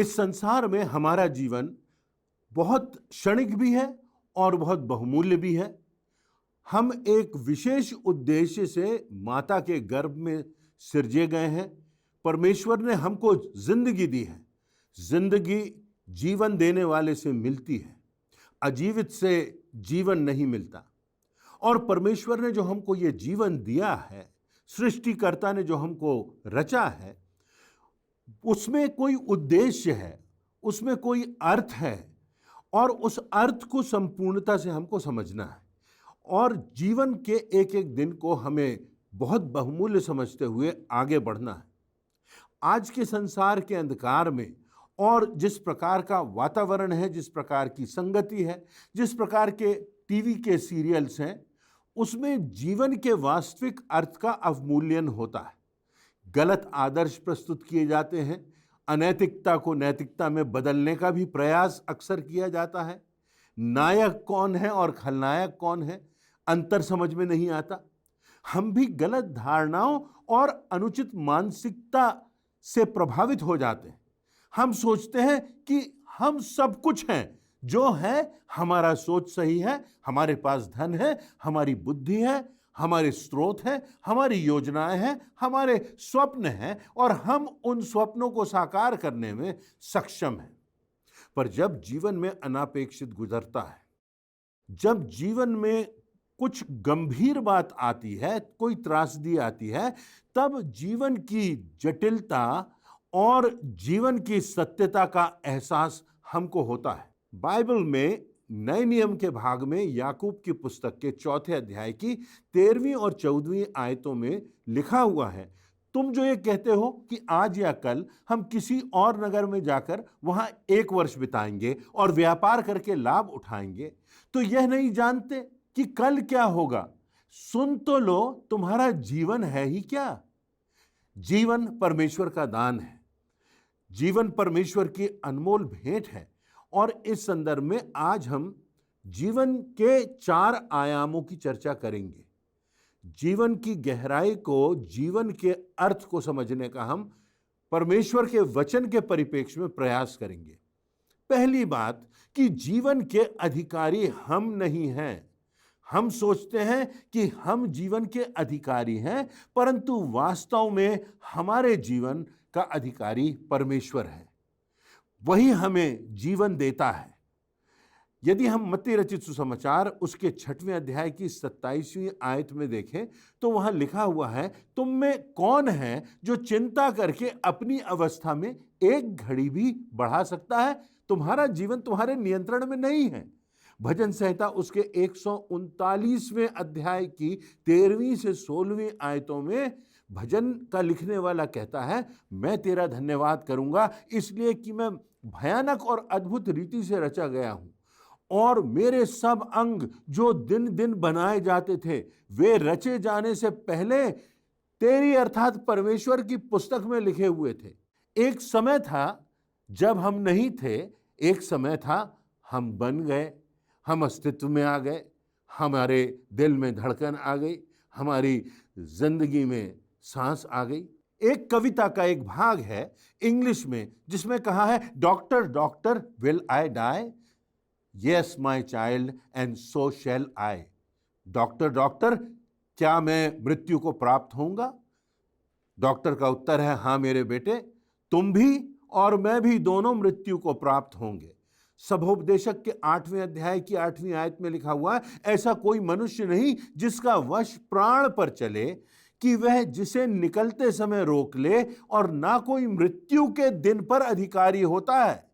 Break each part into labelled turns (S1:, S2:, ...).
S1: इस संसार में हमारा जीवन बहुत क्षणिक भी है और बहुत बहुमूल्य भी है। हम एक विशेष उद्देश्य से माता के गर्भ में सिरजे गए हैं। परमेश्वर ने हमको जिंदगी दी है। जिंदगी जीवन देने वाले से मिलती है, अजीवित से जीवन नहीं मिलता। और परमेश्वर ने जो हमको ये जीवन दिया है, सृष्टिकर्ता ने जो हमको रचा है, उसमें कोई उद्देश्य है, उसमें कोई अर्थ है, और उस अर्थ को संपूर्णता से हमको समझना है। और जीवन के एक एक दिन को हमें बहुत बहुमूल्य समझते हुए आगे बढ़ना है। आज के संसार के अंधकार में और जिस प्रकार का वातावरण है, जिस प्रकार की संगति है, जिस प्रकार के टीवी के सीरियल्स हैं, उसमें जीवन के वास्तविक अर्थ का अवमूल्यन होता है। गलत आदर्श प्रस्तुत किए जाते हैं। अनैतिकता को नैतिकता में बदलने का भी प्रयास अक्सर किया जाता है। नायक कौन है और खलनायक कौन है, अंतर समझ में नहीं आता। हम भी गलत धारणाओं और अनुचित मानसिकता से प्रभावित हो जाते हैं। हम सोचते हैं कि हम सब कुछ हैं, जो है हमारा सोच सही है, हमारे पास धन है, हमारी बुद्धि है, हमारे स्रोत हैं, हमारी योजनाएं हैं, हमारे स्वप्न हैं, और हम उन स्वप्नों को साकार करने में सक्षम हैं। पर जब जीवन में अनापेक्षित गुजरता है, जब जीवन में कुछ गंभीर बात आती है, कोई त्रासदी आती है, तब जीवन की जटिलता और जीवन की सत्यता का एहसास हमको होता है। बाइबल में नए नियम के भाग में याकूब की पुस्तक के 4 अध्याय की 13वीं और 14वीं आयतों में लिखा हुआ है, तुम जो ये कहते हो कि आज या कल हम किसी और नगर में जाकर वहां 1 वर्ष बिताएंगे और व्यापार करके लाभ उठाएंगे, तो यह नहीं जानते कि कल क्या होगा। सुन तो लो, तुम्हारा जीवन है ही क्या। जीवन परमेश्वर का दान है। जीवन परमेश्वर की अनमोल भेंट है। और इस संदर्भ में आज हम जीवन के 4 आयामों की चर्चा करेंगे। जीवन की गहराई को, जीवन के अर्थ को समझने का हम परमेश्वर के वचन के परिप्रेक्ष्य में प्रयास करेंगे। पहली बात कि जीवन के अधिकारी हम नहीं हैं। हम सोचते हैं कि हम जीवन के अधिकारी हैं, परंतु वास्तव में हमारे जीवन का अधिकारी परमेश्वर है। वही हमें जीवन देता है। यदि हम मत्ती रचित सुसमाचार उसके 6वें अध्याय की 27वीं आयत में देखें, तो वहां लिखा हुआ है, तुम में कौन है जो चिंता करके अपनी अवस्था में 1 घड़ी भी बढ़ा सकता है। तुम्हारा जीवन तुम्हारे नियंत्रण में नहीं है। भजन संहिता उसके 139वें अध्याय की 13वीं से 16वीं आयतों में भजन का लिखने वाला कहता है, मैं तेरा धन्यवाद करूंगा इसलिए कि मैं भयानक और अद्भुत रीति से रचा गया हूं, और मेरे सब अंग जो दिन दिन बनाए जाते थे, वे रचे जाने से पहले तेरी अर्थात परमेश्वर की पुस्तक में लिखे हुए थे। एक समय था जब हम नहीं थे, एक समय था हम बन गए, हम अस्तित्व में आ गए, हमारे दिल में धड़कन आ गई, हमारी जिंदगी में सांस आ गई। एक कविता का एक भाग है इंग्लिश में जिसमें कहा है, doctor doctor will I die, yes my child and so shall I. Doctor doctor, क्या मैं मृत्यु को प्राप्त होऊंगा? डॉक्टर का उत्तर है, हां मेरे बेटे, तुम भी और मैं भी दोनों मृत्यु को प्राप्त होंगे। सभोपदेशक के 8वें अध्याय की 8वीं आयत में लिखा हुआ है, ऐसा कोई मनुष्य नहीं जिसका वश प्राण पर चले कि वह जिसे निकलते समय रोक ले, और ना कोई मृत्यु के दिन पर अधिकारी होता है।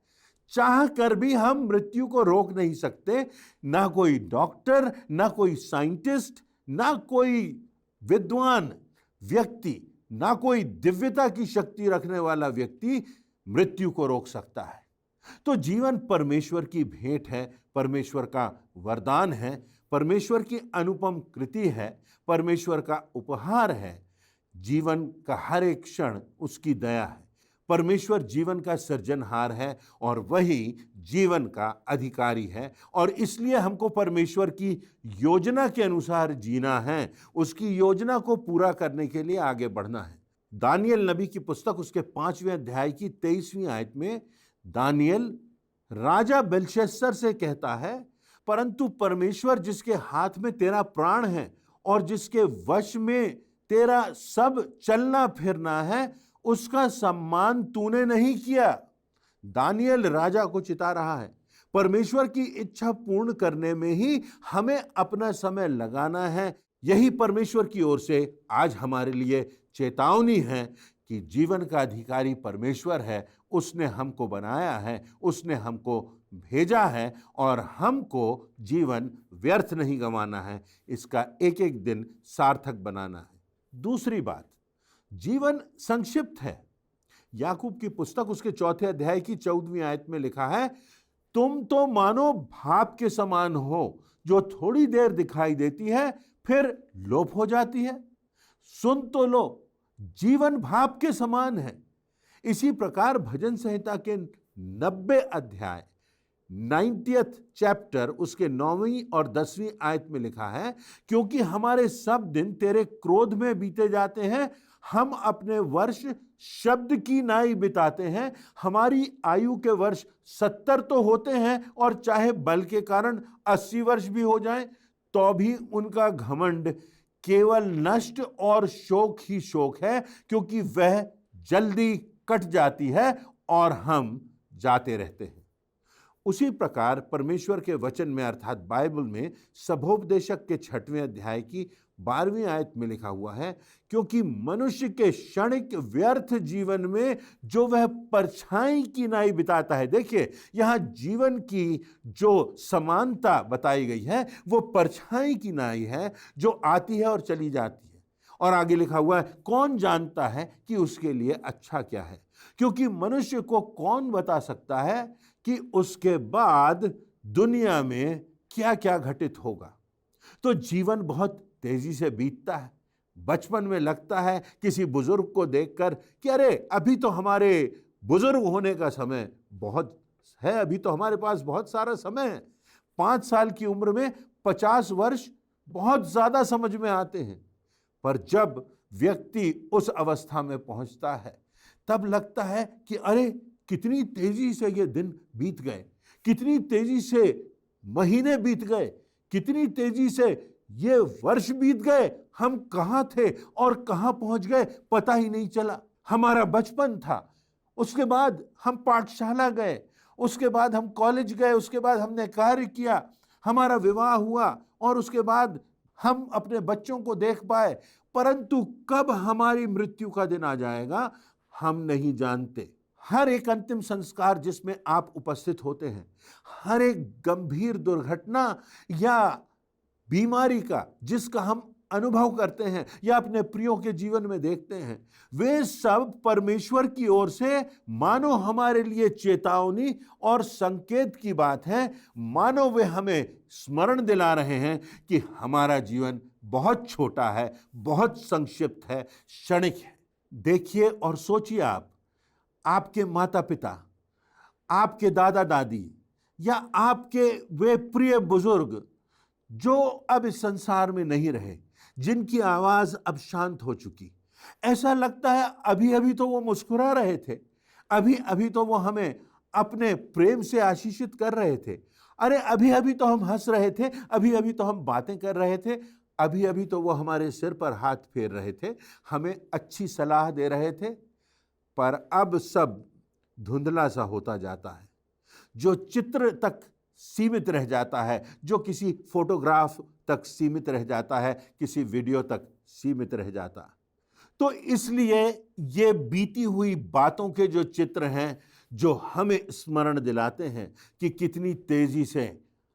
S1: चाह कर भी हम मृत्यु को रोक नहीं सकते। ना कोई डॉक्टर, ना कोई साइंटिस्ट, ना कोई विद्वान व्यक्ति, ना कोई दिव्यता की शक्ति रखने वाला व्यक्ति मृत्यु को रोक सकता है। तो जीवन परमेश्वर की भेंट है, परमेश्वर का वरदान है, परमेश्वर की अनुपम कृति है, परमेश्वर का उपहार है। जीवन का हर एक क्षण उसकी दया है। परमेश्वर जीवन का सृजनहार है और वही जीवन का अधिकारी है, और इसलिए हमको परमेश्वर की योजना के अनुसार जीना है, उसकी योजना को पूरा करने के लिए आगे बढ़ना है। दानियल नबी की पुस्तक उसके 5वें अध्याय की 23वीं आयत में दानियल राजा बेलशस्सर से कहता है, परंतु परमेश्वर जिसके हाथ में तेरा प्राण है और जिसके वश में तेरा सब चलना फिरना है, उसका सम्मान तूने नहीं किया। दानियल राजा को चिता रहा है, परमेश्वर की इच्छा पूर्ण करने में ही हमें अपना समय लगाना है। यही परमेश्वर की ओर से आज हमारे लिए चेतावनी है कि जीवन का अधिकारी परमेश्वर है, उसने हमको बनाया है, उसने हमको भेजा है और हमको जीवन व्यर्थ नहीं गंवाना है, इसका एक एक दिन सार्थक बनाना है। दूसरी बात, जीवन संक्षिप्त है। याकूब की पुस्तक उसके 4 अध्याय की 14वीं आयत में लिखा है, तुम तो मानो भाप के समान हो, जो थोड़ी देर दिखाई देती है फिर लोप हो जाती है। सुन तो लो, जीवन भाप के समान है। इसी प्रकार भजन संहिता के 90 अध्याय 90th चैप्टर उसके 9वीं और 10वीं आयत में लिखा है, क्योंकि हमारे सब दिन तेरे क्रोध में बीते जाते हैं, हम अपने वर्ष शब्द की नाई बिताते हैं। हमारी आयु के वर्ष 70 तो होते हैं और चाहे बल के कारण 80 वर्ष भी हो जाएं, तो भी उनका घमंड केवल नष्ट और शोक ही शोक है, क्योंकि वह जल्दी कट जाती है और हम जाते रहते हैं। उसी प्रकार परमेश्वर के वचन में अर्थात बाइबल में सभोपदेशक के 6वें अध्याय की 12वीं आयत में लिखा हुआ है, क्योंकि मनुष्य के क्षणिक व्यर्थ जीवन में जो वह परछाई की नाई बिताता है। देखिए, यहाँ जीवन की जो समानता बताई गई है वो परछाई की नाई है, जो आती है और चली जाती है। और आगे लिखा हुआ है, कौन जानता है कि उसके लिए अच्छा क्या है, क्योंकि मनुष्य को कौन बता सकता है कि उसके बाद दुनिया में क्या क्या घटित होगा। तो जीवन बहुत तेजी से बीतता है। बचपन में लगता है किसी बुजुर्ग को देखकर कि अरे अभी तो हमारे बुजुर्ग होने का समय बहुत है, अभी तो हमारे पास बहुत सारा समय है। 5 साल की उम्र में 50 वर्ष बहुत ज्यादा समझ में आते हैं, पर जब व्यक्ति उस अवस्था में पहुंचता है तब लगता है कि अरे कितनी तेजी से ये दिन बीत गए, कितनी तेजी से महीने बीत गए, कितनी तेजी से ये वर्ष बीत गए। हम कहाँ थे और कहाँ पहुंच गए पता ही नहीं चला। हमारा बचपन था, उसके बाद हम पाठशाला गए, उसके बाद हम कॉलेज गए, उसके बाद हमने कार्य किया, हमारा विवाह हुआ और उसके बाद हम अपने बच्चों को देख पाए। परंतु कब हमारी मृत्यु का दिन आ जाएगा हम नहीं जानते। हर एक अंतिम संस्कार जिसमें आप उपस्थित होते हैं, हर एक गंभीर दुर्घटना या बीमारी का जिसका हम अनुभव करते हैं या अपने प्रियों के जीवन में देखते हैं, वे सब परमेश्वर की ओर से मानो हमारे लिए चेतावनी और संकेत की बात है। मानो वे हमें स्मरण दिला रहे हैं कि हमारा जीवन बहुत छोटा है, बहुत संक्षिप्त है, क्षणिक है। देखिए और सोचिए, आपके माता पिता, आपके दादा दादी या आपके वे प्रिय बुजुर्ग जो अब इस संसार में नहीं रहे, जिनकी आवाज अब शांत हो चुकी, ऐसा लगता है अभी अभी तो वो मुस्कुरा रहे थे, अभी अभी तो वो हमें अपने प्रेम से आशीषित कर रहे थे, अरे अभी अभी तो हम हंस रहे थे, अभी अभी तो हम बातें कर रहे थे, अभी अभी तो वो हमारे सिर पर हाथ फेर रहे थे, हमें अच्छी सलाह दे रहे थे। पर अब सब धुंधला सा होता जाता है, जो चित्र तक सीमित रह जाता है, जो किसी फोटोग्राफ तक सीमित रह जाता है, किसी वीडियो तक सीमित रह जाता है। तो इसलिए ये बीती हुई बातों के जो चित्र हैं, जो हमें स्मरण दिलाते हैं कि कितनी तेजी से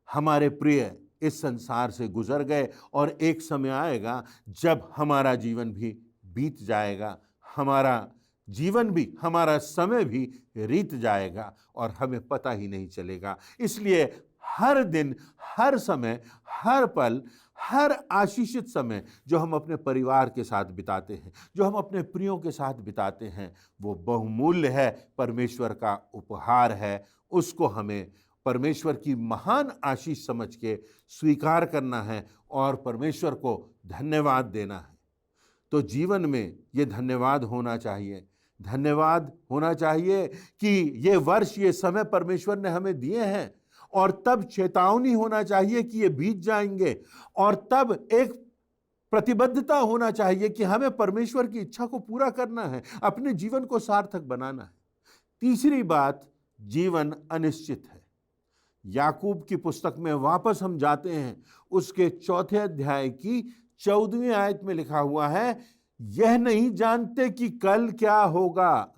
S1: हमारे प्रिय इस संसार से गुजर गए और एक समय आएगा जब हमारा जीवन भी बीत जाएगा, हमारा जीवन भी, हमारा समय भी बीत जाएगा और हमें पता ही नहीं चलेगा। इसलिए हर दिन, हर समय, हर पल, हर आशीषित समय जो हम अपने परिवार के साथ बिताते हैं, जो हम अपने प्रियों के साथ बिताते हैं, वो बहुमूल्य है, परमेश्वर का उपहार है। उसको हमें परमेश्वर की महान आशीष समझ के स्वीकार करना है और परमेश्वर को धन्यवाद देना है। तो जीवन में ये धन्यवाद होना चाहिए, धन्यवाद होना चाहिए कि ये वर्ष, ये समय परमेश्वर ने हमें दिए हैं, और तब चेतावनी होना चाहिए कि ये बीत जाएंगे, और तब एक प्रतिबद्धता होना चाहिए कि हमें परमेश्वर की इच्छा को पूरा करना है, अपने जीवन को सार्थक बनाना है। तीसरी बात, जीवन अनिश्चित है। याकूब की पुस्तक में वापस हम जाते हैं, उसके 4 अध्याय की 14वीं आयत में लिखा हुआ है, यह नहीं जानते कि कल क्या होगा।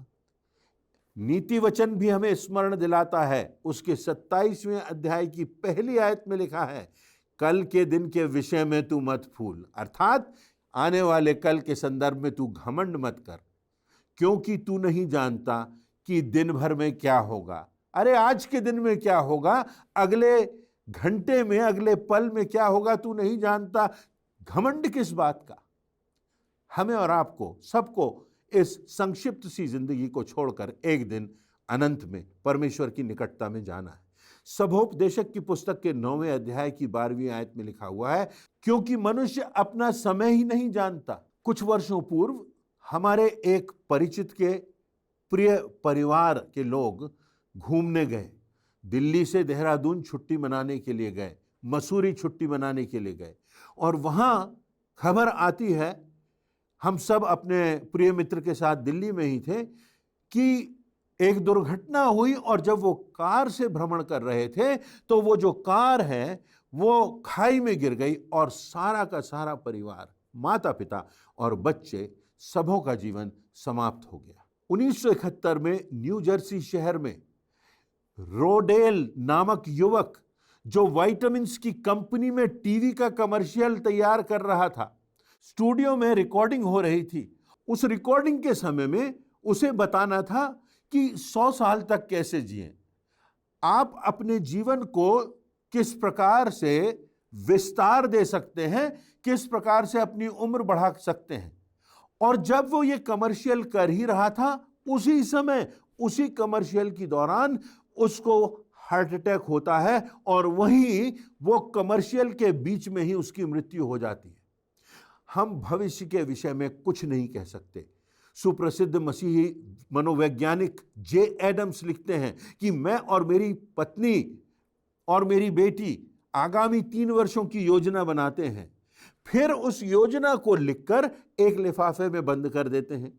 S1: नीति वचन भी हमें स्मरण दिलाता है, उसके 27वें अध्याय की पहली आयत में लिखा है, कल के दिन के विषय में तू मत फूल, अर्थात आने वाले कल के संदर्भ में तू घमंड मत कर, क्योंकि तू नहीं जानता कि दिन भर में क्या होगा। अरे आज के दिन में क्या होगा, अगले घंटे में, अगले पल में क्या होगा, तू नहीं जानता। घमंड किस बात का? हमें और आपको सबको इस संक्षिप्त सी जिंदगी को छोड़कर एक दिन अनंत में परमेश्वर की निकटता में जाना है। सभोपदेशक की पुस्तक के 9वें अध्याय की 12वीं आयत में लिखा हुआ है, क्योंकि मनुष्य अपना समय ही नहीं जानता। कुछ वर्षों पूर्व हमारे एक परिचित के प्रिय परिवार के लोग घूमने गए। दिल्ली से देहरादून छुट्टी मनाने के लिए गए, मसूरी छुट्टी मनाने के लिए गए, और वहां खबर आती है, हम सब अपने प्रिय मित्र के साथ दिल्ली में ही थे, कि एक दुर्घटना हुई, और जब वो कार से भ्रमण कर रहे थे तो वो जो कार है वो खाई में गिर गई, और सारा का सारा परिवार, माता पिता और बच्चे, सबों का जीवन समाप्त हो गया। 1971 में न्यू जर्सी शहर में रोडेल नामक युवक, जो विटामिन्स की कंपनी में टीवी का कमर्शियल तैयार कर रहा था, स्टूडियो में रिकॉर्डिंग हो रही थी। उस रिकॉर्डिंग के समय में उसे बताना था कि 100 साल तक कैसे जिएं, आप अपने जीवन को किस प्रकार से विस्तार दे सकते हैं, किस प्रकार से अपनी उम्र बढ़ा सकते हैं। और जब वो ये कमर्शियल कर ही रहा था, उसी समय, उसी कमर्शियल के दौरान उसको हार्ट अटैक होता है, और वहीं वो कमर्शियल के बीच में ही उसकी मृत्यु हो जाती है। हम भविष्य के विषय में कुछ नहीं कह सकते। सुप्रसिद्ध मसीही मनोवैज्ञानिक जे एडम्स लिखते हैं कि मैं और मेरी पत्नी और मेरी बेटी आगामी 3 वर्षों की योजना बनाते हैं, फिर उस योजना को लिखकर एक लिफाफे में बंद कर देते हैं।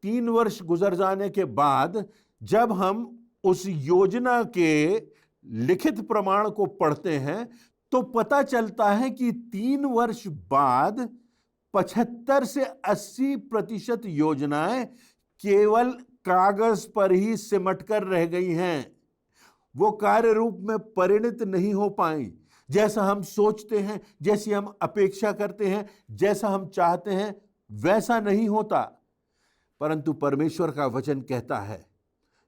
S1: 3 वर्ष गुजर जाने के बाद जब हम उस योजना के लिखित प्रमाण को पढ़ते हैं, तो पता चलता है कि 3 वर्ष बाद 75 से 80% योजनाएं केवल कागज पर ही सिमट कर रह गई हैं। वो कार्य रूप में परिणत नहीं हो पाई। जैसा हम सोचते हैं, जैसी हम अपेक्षा करते हैं, जैसा हम चाहते हैं, वैसा नहीं होता। परंतु परमेश्वर का वचन कहता है,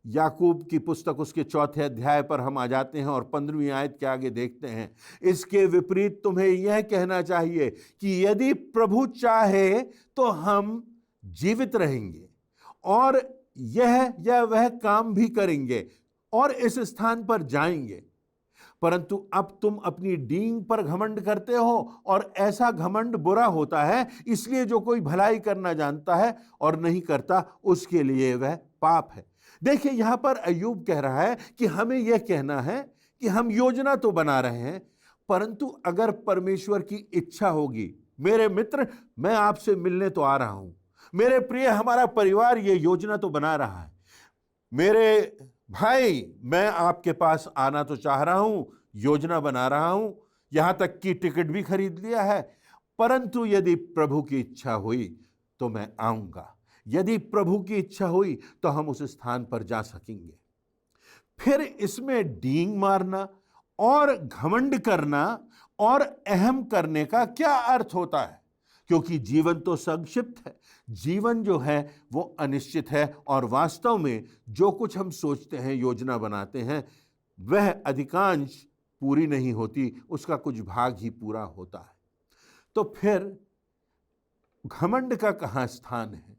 S1: याकूब की पुस्तक उसके 4 अध्याय पर हम आ जाते हैं और 15वीं आयत के आगे देखते हैं, इसके विपरीत तुम्हें यह कहना चाहिए कि यदि प्रभु चाहे तो हम जीवित रहेंगे और यह या वह काम भी करेंगे और इस स्थान पर जाएंगे। परंतु अब तुम अपनी डींग पर घमंड करते हो, और ऐसा घमंड बुरा होता है, इसलिए जो कोई भलाई करना जानता है और नहीं करता, उसके लिए वह पाप है। देखिए, यहां पर अय्यूब कह रहा है कि हमें यह कहना है कि हम योजना तो बना रहे हैं, परंतु अगर परमेश्वर की इच्छा होगी, मेरे मित्र, मैं आपसे मिलने तो आ रहा हूं, मेरे प्रिय, हमारा परिवार ये योजना तो बना रहा है, मेरे भाई, मैं आपके पास आना तो चाह रहा हूं, योजना बना रहा हूं, यहां तक कि टिकट भी खरीद लिया है, परंतु यदि प्रभु की इच्छा हुई तो मैं आऊंगा। यदि प्रभु की इच्छा हुई तो हम उस स्थान पर जा सकेंगे। फिर इसमें डींग मारना और घमंड करना और अहम करने का क्या अर्थ होता है? क्योंकि जीवन तो संक्षिप्त है, जीवन जो है वो अनिश्चित है, और वास्तव में जो कुछ हम सोचते हैं, योजना बनाते हैं, वह अधिकांश पूरी नहीं होती, उसका कुछ भाग ही पूरा होता है। तो फिर घमंड का कहाँ स्थान है?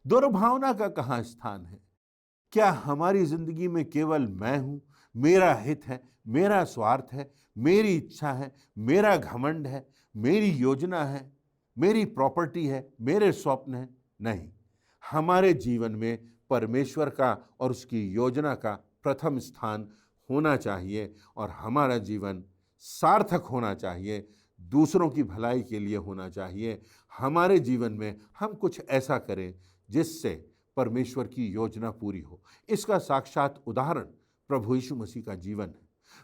S1: दुर्भावना का कहाँ स्थान है? क्या हमारी जिंदगी में केवल मैं हूं, मेरा हित है, मेरा स्वार्थ है, मेरी इच्छा है, मेरा घमंड है, मेरी योजना है, मेरी प्रॉपर्टी है, मेरे स्वप्न है? नहीं, हमारे जीवन में परमेश्वर का और उसकी योजना का प्रथम स्थान होना चाहिए और हमारा जीवन सार्थक होना चाहिए, दूसरों की भलाई के लिए होना चाहिए। हमारे जीवन में हम कुछ ऐसा करें जिससे परमेश्वर की योजना पूरी हो। इसका साक्षात उदाहरण प्रभु यीशु मसीह का जीवन है।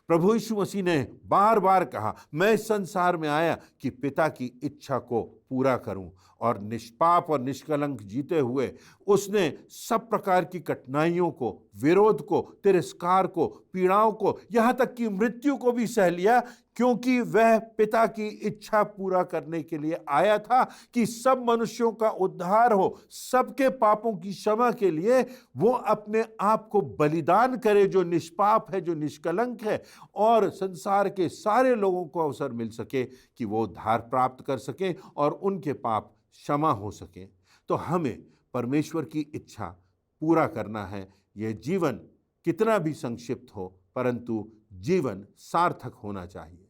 S1: प्रभु यीशु मसीह ने बार बार कहा, मैं इस संसार में आया कि पिता की इच्छा को पूरा करूं, और निष्पाप और निष्कलंक जीते हुए उसने सब प्रकार की कठिनाइयों को, विरोध को, तिरस्कार को, पीड़ाओं को, यहां तक कि मृत्यु को भी सह लिया, क्योंकि वह पिता की इच्छा पूरा करने के लिए आया था कि सब मनुष्यों का उद्धार हो, सबके पापों की क्षमा के लिए वो अपने आप को बलिदान करे, जो निष्पाप है, जो निष्कलंक है, और संसार के सारे लोगों को अवसर मिल सके कि वो उद्धार प्राप्त कर सकें और उनके पाप क्षमा हो सके। तो हमें परमेश्वर की इच्छा पूरा करना है। यह जीवन कितना भी संक्षिप्त हो, परंतु जीवन सार्थक होना चाहिए।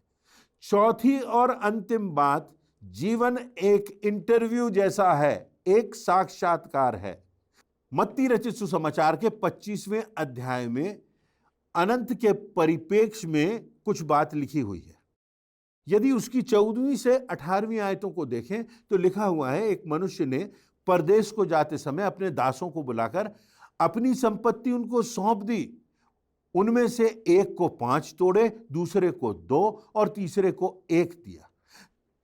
S1: चौथी और अंतिम बात, जीवन एक इंटरव्यू जैसा है, एक साक्षात्कार है। मत्ती रचित सुसमाचार के 25वें अध्याय में अनंत के परिप्रेक्ष्य में कुछ बात लिखी हुई है। यदि उसकी 14वीं से 18वीं आयतों को देखें तो लिखा हुआ है, एक मनुष्य ने परदेश को जाते समय अपने दासों को बुलाकर अपनी संपत्ति उनको सौंप दी। उनमें से एक को 5 तोड़े, दूसरे को 2 और तीसरे को 1 दिया।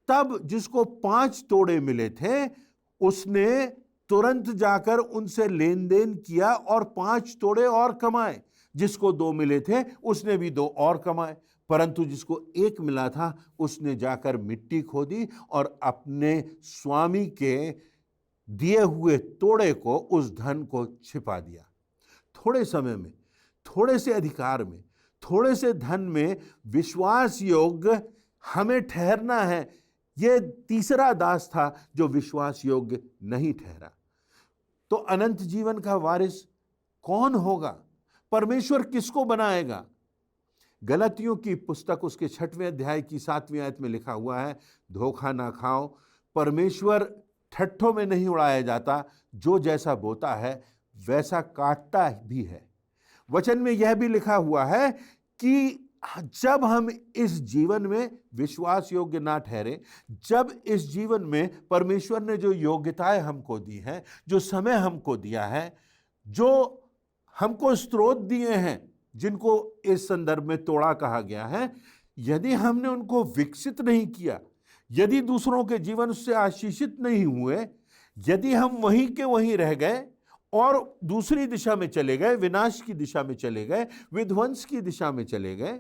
S1: तब जिसको 5 तोड़े मिले थे उसने तुरंत जाकर उनसे लेन देन किया और 5 तोड़े और कमाए। जिसको 2 मिले थे उसने भी 2 और कमाए, परंतु जिसको 1 मिला था उसने जाकर मिट्टी खोदी और अपने स्वामी के दिए हुए तोड़े को, उस धन को छिपा दिया। थोड़े समय में, थोड़े से अधिकार में, थोड़े से धन में विश्वास योग्य हमें ठहरना है। यह तीसरा दास था जो विश्वास योग्य नहीं ठहरा। तो अनंत जीवन का वारिस कौन होगा? परमेश्वर किसको बनाएगा? गलातियों की पुस्तक उसके 6वें अध्याय की 7वीं आयत में लिखा हुआ है, धोखा ना खाओ, परमेश्वर ठट्ठों में नहीं उड़ाया जाता, जो जैसा बोता है वैसा काटता भी है। वचन में यह भी लिखा हुआ है कि जब हम इस जीवन में विश्वास योग्य ना ठहरे, जब इस जीवन में परमेश्वर ने जो योग्यताएं हमको दी हैं, जो समय हमको दिया है, जो हमको स्रोत दिए हैं, जिनको इस संदर्भ में तोड़ा कहा गया है, यदि हमने उनको विकसित नहीं किया, यदि दूसरों के जीवन से आशीषित नहीं हुए, यदि हम वहीं के वहीं रह गए और दूसरी दिशा में चले गए, विनाश की दिशा में चले गए, विध्वंस की दिशा में चले गए,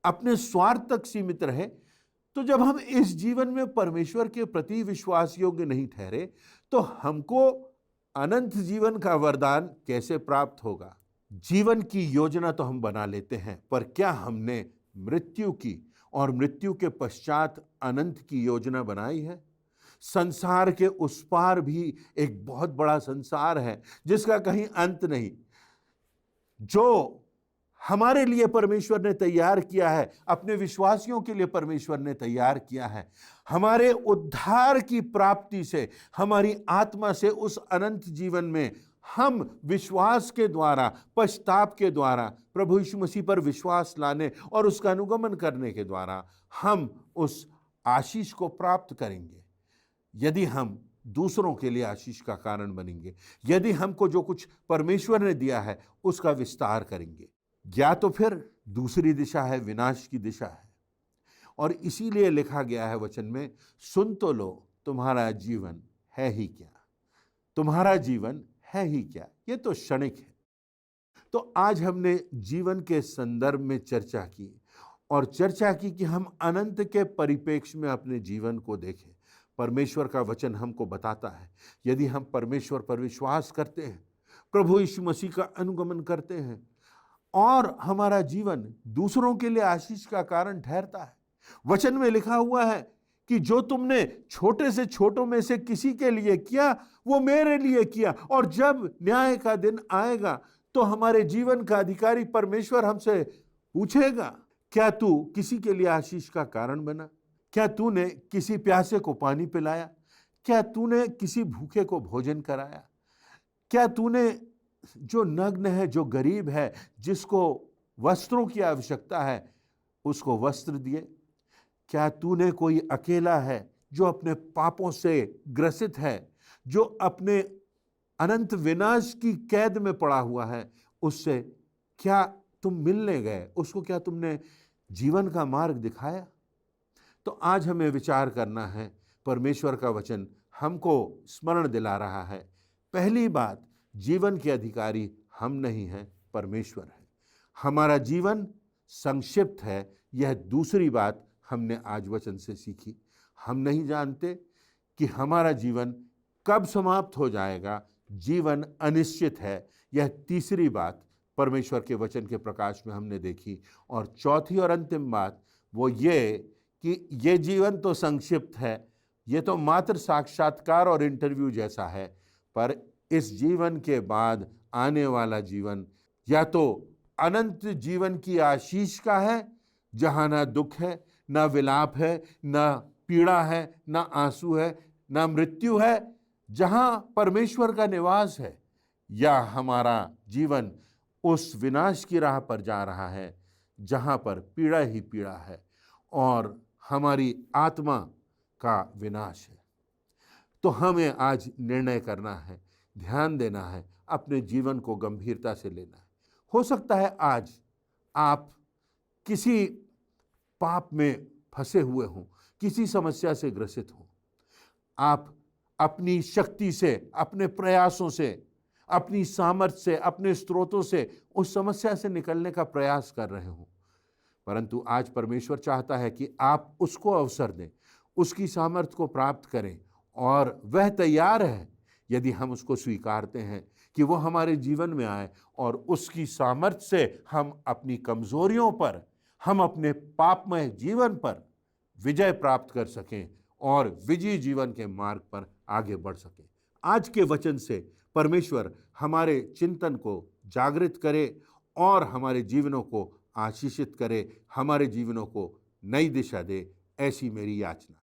S1: अपने स्वार्थ तक सीमित रहे, तो जब हम इस जीवन में परमेश्वर के प्रति विश्वास योग्य नहीं ठहरे, तो हमको अनंत जीवन का वरदान कैसे प्राप्त होगा? जीवन की योजना तो हम बना लेते हैं, पर क्या हमने मृत्यु की और मृत्यु के पश्चात अनंत की योजना बनाई है? संसार के उस पार भी एक बहुत बड़ा संसार है जिसका कहीं अंत नहीं, जो हमारे लिए परमेश्वर ने तैयार किया है, अपने विश्वासियों के लिए परमेश्वर ने तैयार किया है। हमारे उद्धार की प्राप्ति से, हमारी आत्मा से उस अनंत जीवन में हम विश्वास के द्वारा, पश्चाताप के द्वारा, प्रभु यीशु मसीह पर विश्वास लाने और उसका अनुगमन करने के द्वारा हम उस आशीष को प्राप्त करेंगे। यदि हम दूसरों के लिए आशीष का कारण बनेंगे, यदि हमको जो कुछ परमेश्वर ने दिया है उसका विस्तार करेंगे, या तो फिर दूसरी दिशा है, विनाश की दिशा है। और इसीलिए लिखा गया है वचन में, सुन तो लो, तुम्हारा जीवन है ही क्या? तुम्हारा जीवन है ही क्या? ये तो क्षणिक है। तो आज हमने जीवन के संदर्भ में चर्चा की और चर्चा की कि हम अनंत के परिप्रेक्ष्य में अपने जीवन को देखें। परमेश्वर का वचन हमको बताता है, यदि हम परमेश्वर पर विश्वास करते हैं, प्रभु यीशु मसीह का अनुगमन करते हैं और हमारा जीवन दूसरों के लिए आशीष का कारण ठहरता है। वचन में लिखा हुआ है कि जो तुमने छोटे से छोटों में से किसी के लिए किया, वो मेरे लिए किया। और जब न्याय का दिन आएगा तो हमारे जीवन का अधिकारी परमेश्वर हमसे पूछेगा, क्या तू किसी के लिए आशीष का कारण बना? क्या तूने किसी प्यासे को पानी पिलाया? क्या तूने किसी भूखे को भोजन कराया? क्या तूने जो नग्न है, जो गरीब है, जिसको वस्त्रों की आवश्यकता है, उसको वस्त्र दिए? क्या तूने कोई अकेला है जो अपने पापों से ग्रसित है, जो अपने अनंत विनाश की कैद में पड़ा हुआ है, उससे क्या तुम मिलने गए? उसको क्या तुमने जीवन का मार्ग दिखाया? तो आज हमें विचार करना है। परमेश्वर का वचन हमको स्मरण दिला रहा है, पहली बात, जीवन के अधिकारी हम नहीं हैं, परमेश्वर है। हमारा जीवन संक्षिप्त है, यह दूसरी बात हमने आज वचन से सीखी। हम नहीं जानते कि हमारा जीवन कब समाप्त हो जाएगा, जीवन अनिश्चित है, यह तीसरी बात परमेश्वर के वचन के प्रकाश में हमने देखी। और चौथी और अंतिम बात वो ये कि ये जीवन तो संक्षिप्त है, ये तो मात्र साक्षात्कार और इंटरव्यू जैसा है, पर इस जीवन के बाद आने वाला जीवन या तो अनंत जीवन की आशीष का है, जहाँ ना दुख है, ना विलाप है, ना पीड़ा है, ना आंसू है, ना मृत्यु है, जहाँ परमेश्वर का निवास है, या हमारा जीवन उस विनाश की राह पर जा रहा है जहाँ पर पीड़ा ही पीड़ा है और हमारी आत्मा का विनाश है। तो हमें आज निर्णय करना है, ध्यान देना है, अपने जीवन को गंभीरता से लेना है। हो सकता है आज आप किसी पाप में फंसे हुए हों, किसी समस्या से ग्रसित हों। आप अपनी शक्ति से, अपने प्रयासों से, अपनी सामर्थ्य से, अपने स्रोतों से उस समस्या से निकलने का प्रयास कर रहे हों, परंतु आज परमेश्वर चाहता है कि आप उसको अवसर दें, उसकी सामर्थ्य को प्राप्त करें, और वह तैयार है यदि हम उसको स्वीकारते हैं कि वो हमारे जीवन में आए और उसकी सामर्थ्य से हम अपनी कमजोरियों पर, हम अपने पापमय जीवन पर विजय प्राप्त कर सकें और विजयी जीवन के मार्ग पर आगे बढ़ सकें। आज के वचन से परमेश्वर हमारे चिंतन को जागृत करे और हमारे जीवनों को आशीषित करे, हमारे जीवनों को नई दिशा दे, ऐसी मेरी याचना।